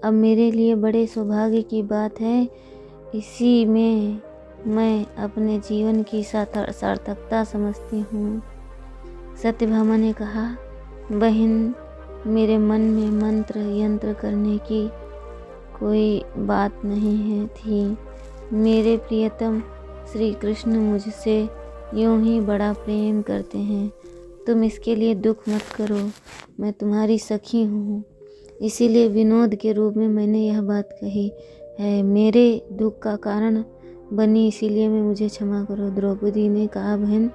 अब मेरे लिए बड़े सौभाग्य की बात है। इसी में मैं अपने जीवन की सार्थकता समझती हूँ। सत्यभामा ने कहा, बहन, मेरे मन में मंत्र यंत्र करने की कोई बात नहीं थी। मेरे प्रियतम श्री कृष्ण मुझसे यूं ही बड़ा प्रेम करते हैं। तुम इसके लिए दुख मत करो। मैं तुम्हारी सखी हूँ, इसीलिए विनोद के रूप में मैंने यह बात कही है। मेरे दुख का कारण बनी, इसीलिए मुझे क्षमा करो। द्रौपदी ने कहा, बहन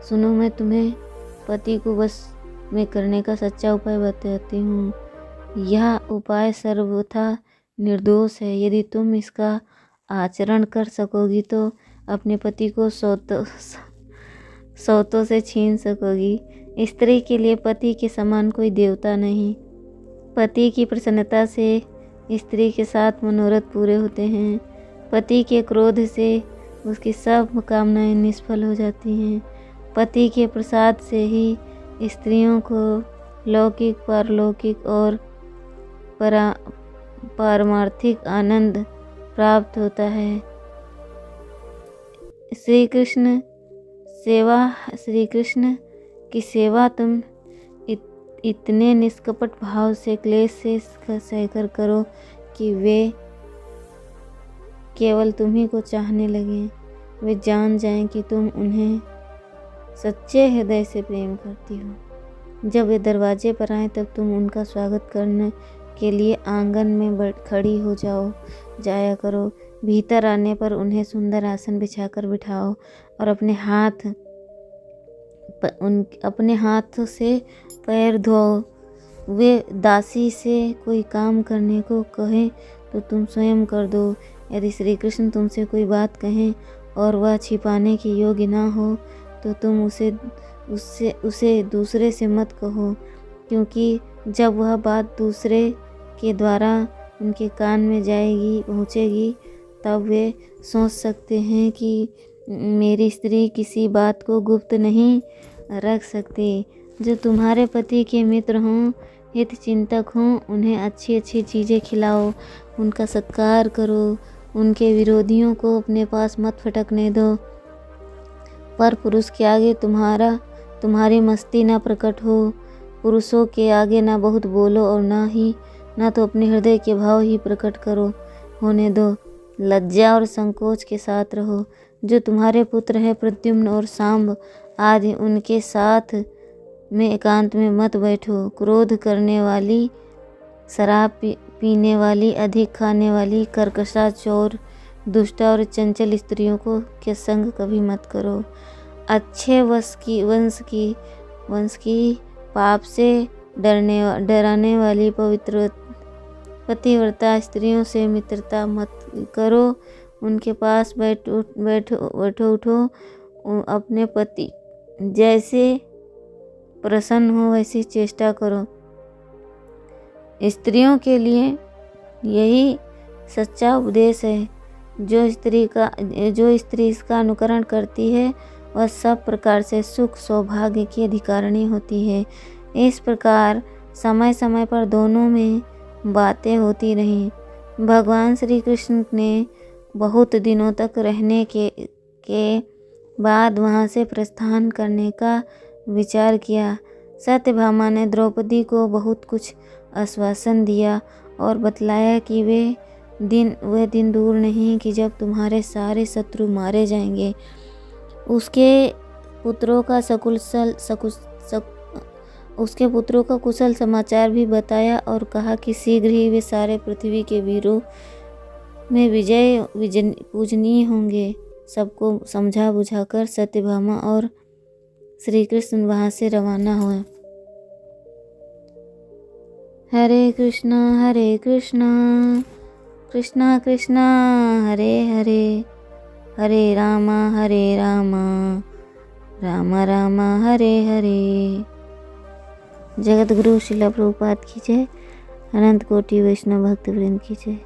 सुनो, मैं तुम्हें पति को वश में करने का सच्चा उपाय बताती हूँ। यह उपाय सर्वथा निर्दोष है। यदि तुम इसका आचरण कर सकोगी तो अपने पति को सौतों से छीन सकोगी। स्त्री के लिए पति के समान कोई देवता नहीं। पति की प्रसन्नता से स्त्री के साथ मनोरथ पूरे होते हैं। पति के क्रोध से उसकी सब कामनाएं निष्फल हो जाती हैं। पति के प्रसाद से ही स्त्रियों को लौकिक, पारलौकिक और पारमार्थिक आनंद प्राप्त होता है। श्री कृष्ण की सेवा तुम इतने निष्कपट भाव से क्लेश से सहकर करो कि वे केवल तुम्ही को चाहने लगें। वे जान जाएं कि तुम उन्हें सच्चे हृदय से प्रेम करती हो। जब वे दरवाजे पर आए तब तुम उनका स्वागत करने के लिए आंगन में खड़ी हो जाया करो। भीतर आने पर उन्हें सुंदर आसन बिछाकर बिठाओ और अपने हाथ से पैर धो। वे दासी से कोई काम करने को कहें तो तुम स्वयं कर दो। यदि श्री कृष्ण तुमसे कोई बात कहें और वह छिपाने के योग्य ना हो तो तुम उसे दूसरे से मत कहो, क्योंकि जब वह बात दूसरे के द्वारा उनके कान में पहुँचेगी तब वे सोच सकते हैं कि मेरी स्त्री किसी बात को गुप्त नहीं रख सकती। जो तुम्हारे पति के मित्र हों, हित चिंतक हों, उन्हें अच्छी अच्छी चीज़ें खिलाओ, उनका सत्कार करो। उनके विरोधियों को अपने पास मत फटकने दो। पर पुरुष के आगे तुम्हारी मस्ती ना प्रकट हो। पुरुषों के आगे ना बहुत बोलो और ना तो अपने हृदय के भाव ही प्रकट होने दो। लज्जा और संकोच के साथ रहो। जो तुम्हारे पुत्र हैं प्रद्युम्न और सांब आदि, उनके साथ में एकांत में मत बैठो। क्रोध करने वाली, शराब पीने वाली, अधिक खाने वाली, कर्कशा, चोर, दुष्ट और चंचल स्त्रियों को के संग कभी मत करो। अच्छे वंश की पाप से डराने वाली पतिव्रता स्त्रियों से मित्रता मत करो। उनके पास बैठो उठो। अपने पति जैसे प्रसन्न हो वैसी चेष्टा करो। स्त्रियों के लिए यही सच्चा उपदेश है। जो स्त्री इसका अनुकरण करती है वह सब प्रकार से सुख सौभाग्य की अधिकारिणी होती है। इस प्रकार समय समय पर दोनों में बातें होती रहीं। भगवान श्री कृष्ण ने बहुत दिनों तक रहने के बाद वहाँ से प्रस्थान करने का विचार किया। सत्यभामा ने द्रौपदी को बहुत कुछ आश्वासन दिया और बतलाया कि वह दिन दूर नहीं कि जब तुम्हारे सारे शत्रु मारे जाएंगे। उसके पुत्रों का कुशल समाचार भी बताया और कहा कि शीघ्र ही वे सारे पृथ्वी के वीरों में पूजनीय होंगे। सबको समझा बुझाकर सत्यभामा और श्री कृष्ण वहाँ से रवाना हुए। हरे कृष्णा कृष्णा कृष्णा हरे हरे, हरे रामा राम राम हरे हरे। जगत गुरु श्रील प्रभुपाद की जय। अनंत कोटि वैष्णव भक्त वृंद की जय।